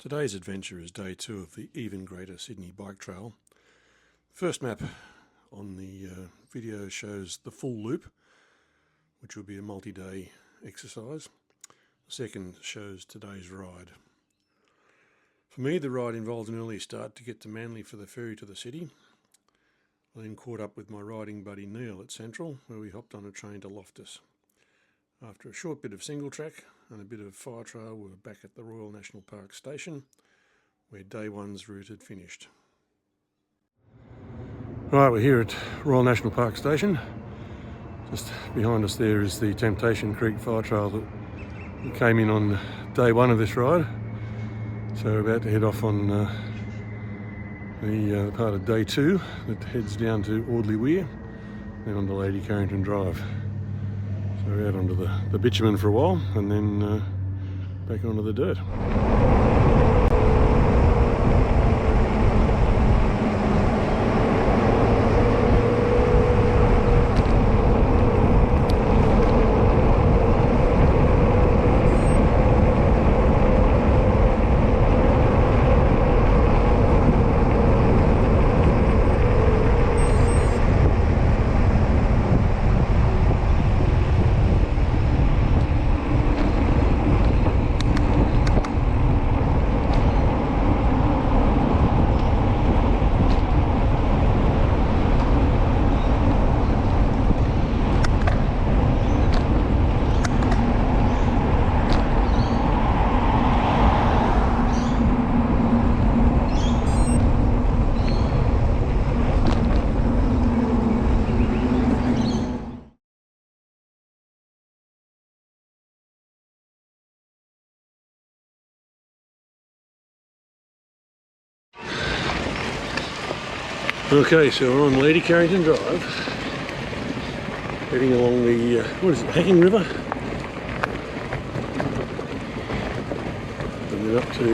Today's adventure is day 2 of the even greater Sydney bike trail. The first map on the video shows the full loop, which will be a multi-day exercise. The second shows today's ride. For me, the ride involved an early start to get to Manly for the ferry to the city. I then caught up with my riding buddy Neil at Central, where we hopped on a train to Loftus. After a short bit of single track and a bit of fire trail, we were back at the Royal National Park station, where day 1's route had finished. Right, we're here at Royal National Park station. Just behind us there is the Temptation Creek fire trail that we came in on day 1 of this ride. So we're about to head off on the part of day 2 that heads down to Audley Weir, then on to Lady Carrington Drive. So we're out onto the bitumen for a while and then back onto the dirt. Okay, so we're on Lady Carrington Drive, heading along the, Hacking River? And then up to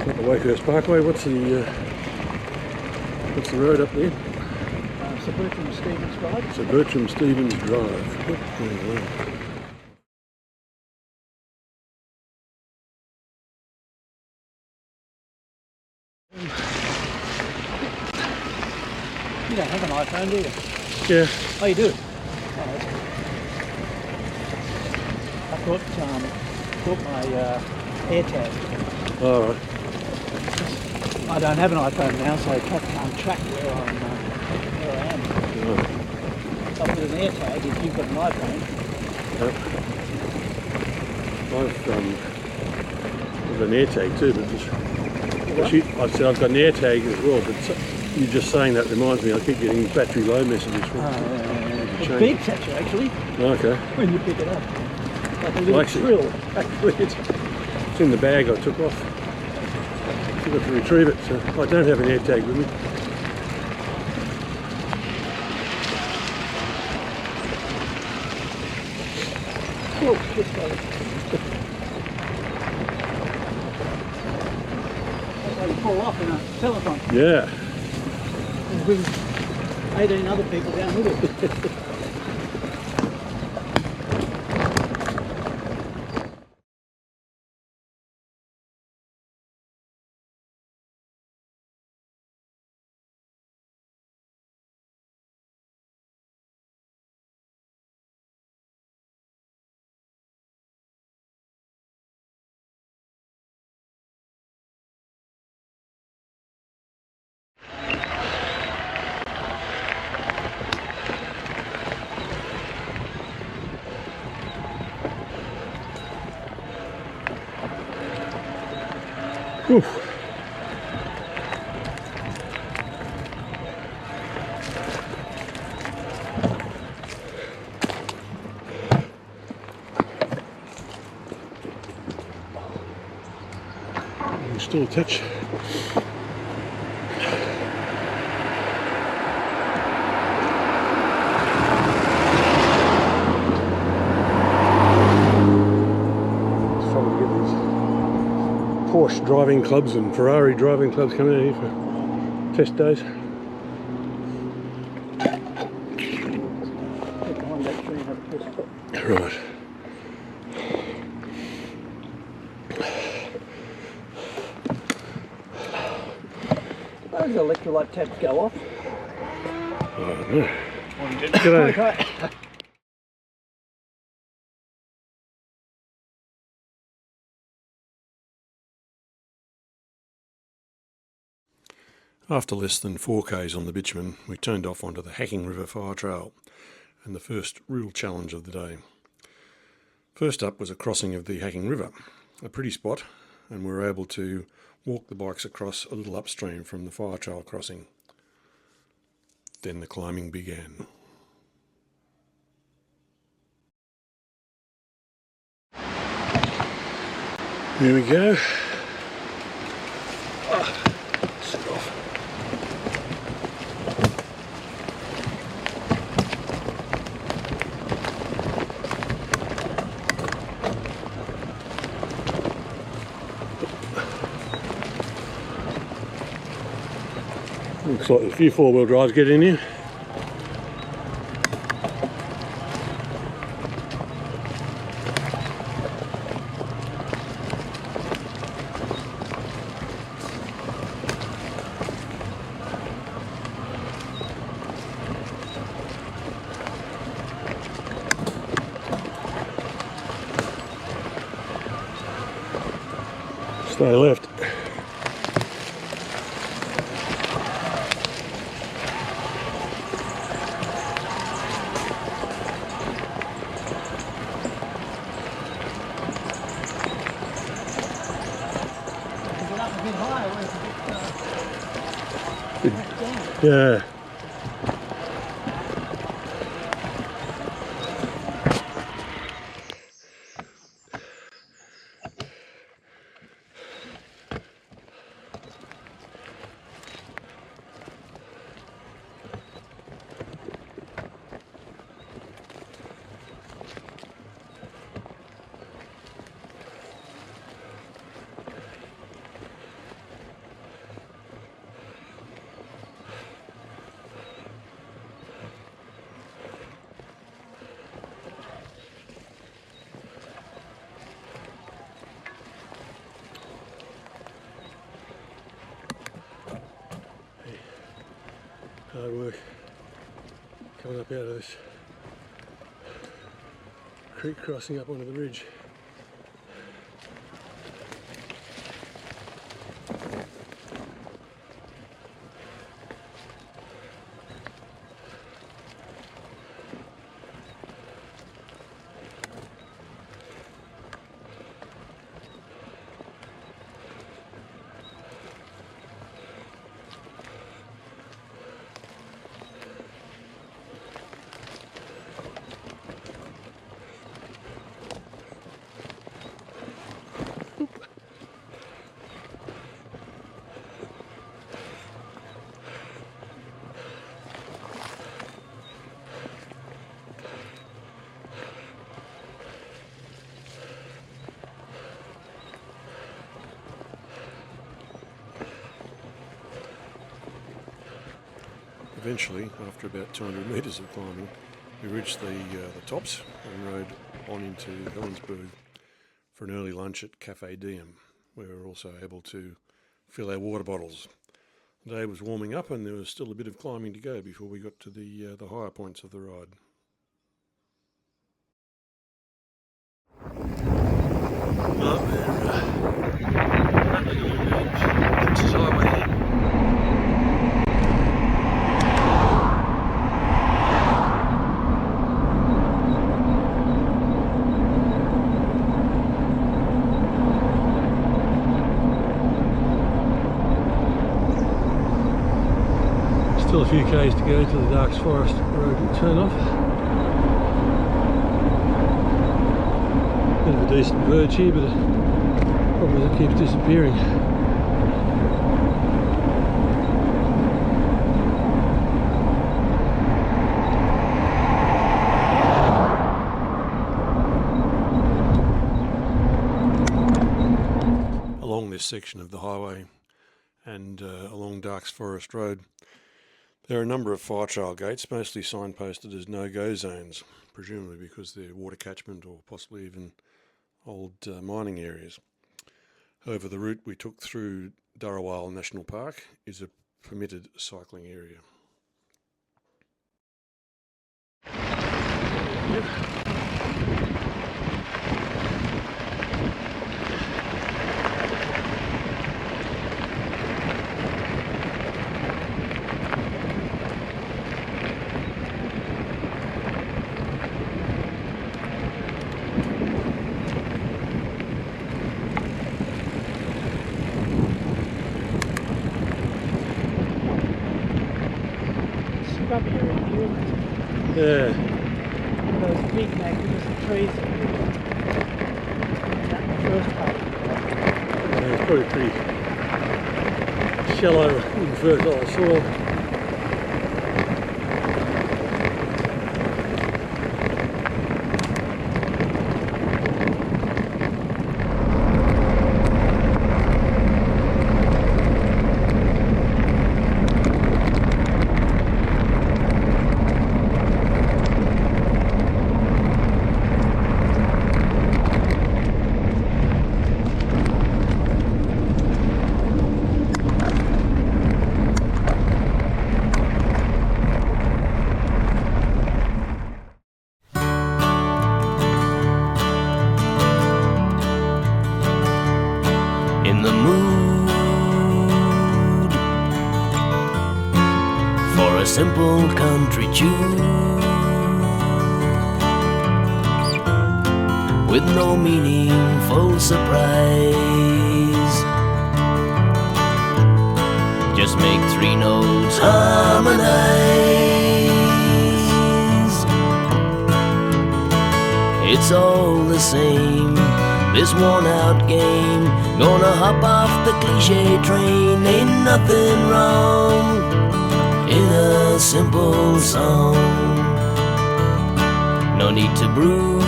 the Wakehurst Parkway. What's the road up there? Sir Bertram Stevens Drive. Sir Bertram Stevens Drive. There you go. You don't have an iPhone, do you? Yeah. Oh, you do? Oh, that's good. I've got my AirTag. All right. I don't have an iPhone now, so I can't track where I am. Right. I've got an AirTag if you've got an iPhone. I've got an AirTag too, but I said I've got an AirTag as well, but you just saying that reminds me, I keep getting battery low messages from It beeps at you actually. Okay. When you pick it up. Like a little thrill. Actually, it's in the bag I took off. I forgot to retrieve it, so I don't have an AirTag with me. Oh, this way. That's how you fall off in a telephone. Yeah. And bring 18 other people down with it. Oof. Still a touch. Porsche driving clubs and Ferrari driving clubs coming out here for test days. Right. suppose the electrolyte taps go off. I don't know. G'day. Okay. After less than 4 k's on the bitumen, we turned off onto the Hacking River Fire Trail and the first real challenge of the day. First up was a crossing of the Hacking River, a pretty spot, and we were able to walk the bikes across a little upstream from the fire trail crossing. Then the climbing began. Here we go. Sit off. Looks like a few 4-wheel drives get in here. Stay left. Yeah. Hard work coming up out of this creek crossing up onto the ridge. Eventually, after about 200 metres of climbing, we reached the tops and rode on into Helensburgh for an early lunch at Cafe Diem, where we were also able to fill our water bottles. The day was warming up and there was still a bit of climbing to go before we got to the higher points of the ride. Still a few k's to go to the Darks Forest road turn off. Bit of a decent verge here, but the problem is it keeps disappearing. Along this section of the highway and along Darks Forest Road, there are a number of fire trail gates, mostly signposted as no-go zones, presumably because they're water catchment or possibly even old mining areas. However, the route we took through Dharawal National Park is a permitted cycling area. Scrubby area here. Yeah. Those big magnificent trees that in that first part. Yeah, it's probably pretty shallow, infertile soil. In the mood for a simple country tune with no meaningful surprise. Just make three notes harmonize. It's all the same, this worn-out game. Gonna hop off the cliche train. Ain't nothing wrong in a simple song. No need to brood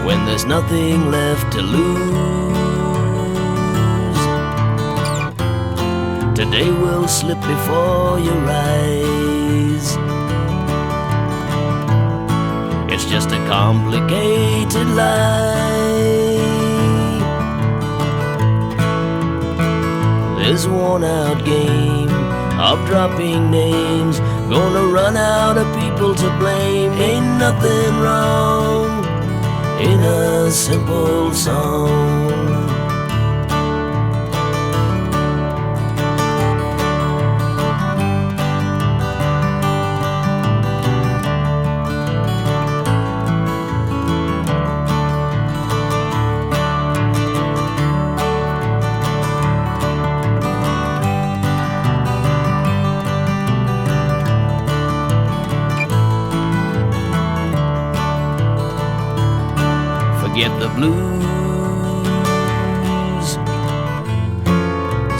when there's nothing left to lose. Today will slip before your eyes. It's just a complicated life. This worn-out game of dropping names, gonna run out of people to blame. Ain't nothing wrong in a simple song. Forget the blues,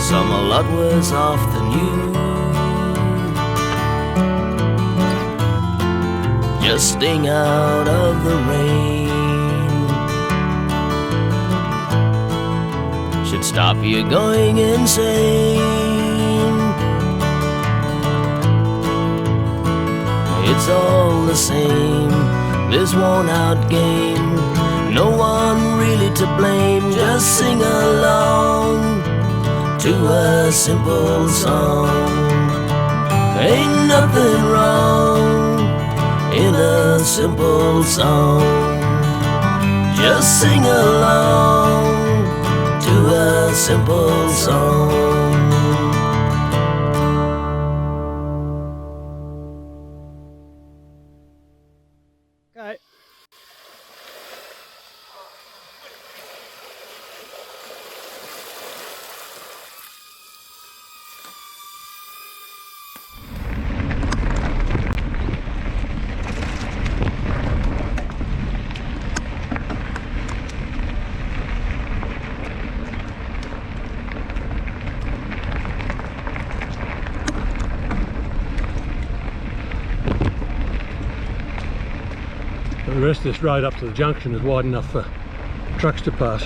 some a lot worse off than you. Just staying out of the rain should stop you going insane. It's all the same, this worn-out game. No one really to blame, just sing along to a simple song. Ain't nothing wrong in a simple song. Just sing along to a simple song. Okay. The rest of this road up to the junction is wide enough for trucks to pass.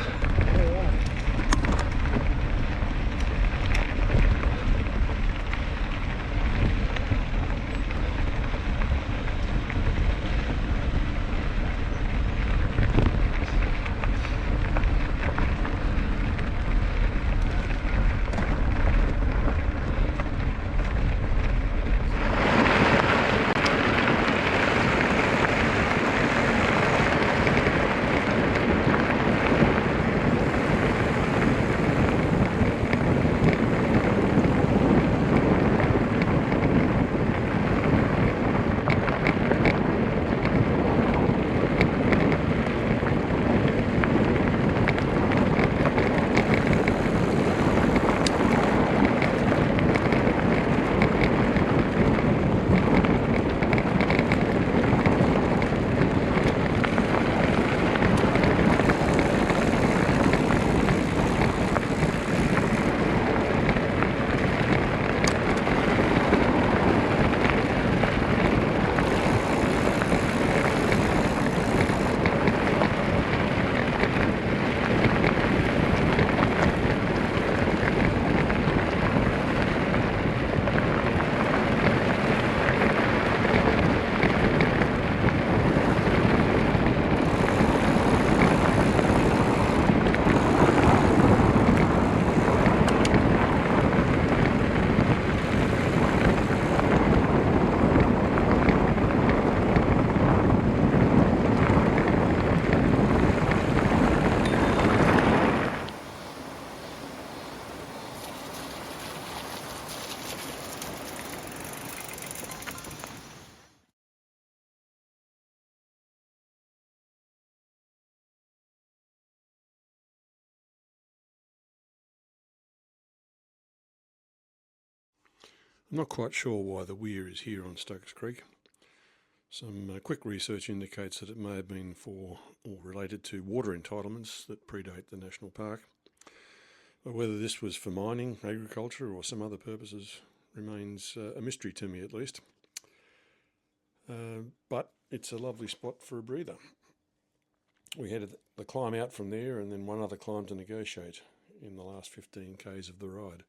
I'm not quite sure why the weir is here on Stokes Creek. Some quick research indicates that it may have been for or related to water entitlements that predate the national park. But whether this was for mining, agriculture or some other purposes remains a mystery to me at least. But it's a lovely spot for a breather. We had the climb out from there and then one other climb to negotiate in the last 15 k's of the ride.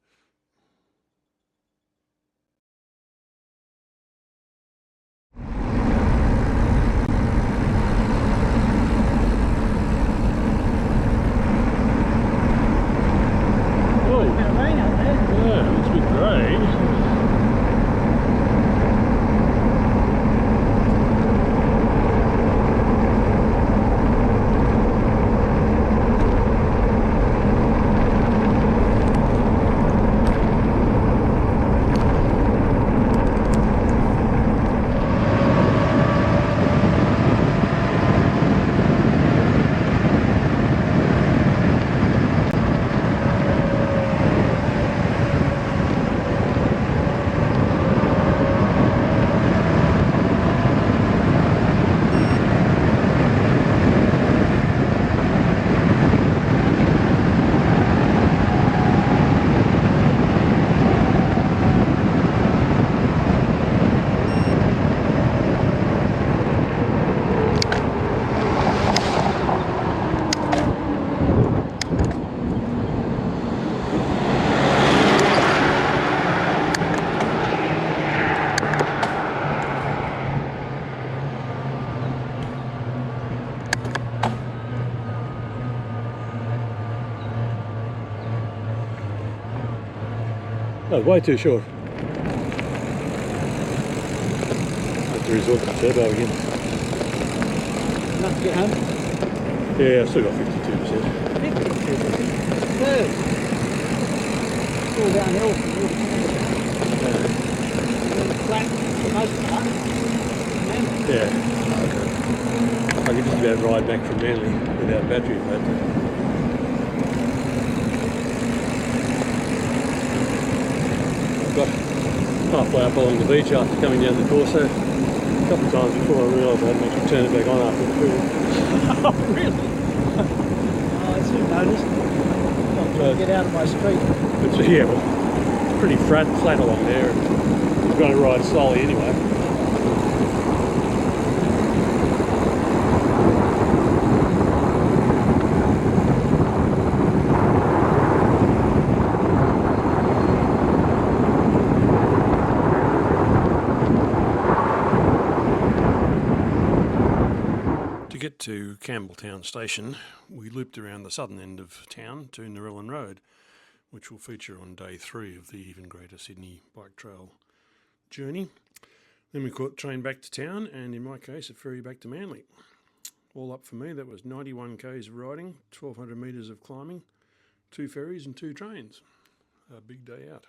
That was way too short. Have to resort to turbo again. Enough to get home? Yeah, I've still got 52%. 52. Third. All downhill. Flat for most of that. Yeah. Okay. I could just about ride back from Manly without battery, but got halfway up along the beach after coming down the Corso a couple of times before I realised I hadn't actually turned it back on after the cruise. Oh, really? Oh, I should have noticed. I'm trying to get out of my street. But yeah, well, it's pretty flat along there. You've got to ride slowly anyway. To get to Campbelltown station, we looped around the southern end of town to Narellan Road, which will feature on day 3 of the Even Greater Sydney Bike Trail journey. Then we caught the train back to town, and in my case, a ferry back to Manly. All up for me, that was 91 k's of riding, 1,200 metres of climbing, 2 ferries and 2 trains. A big day out.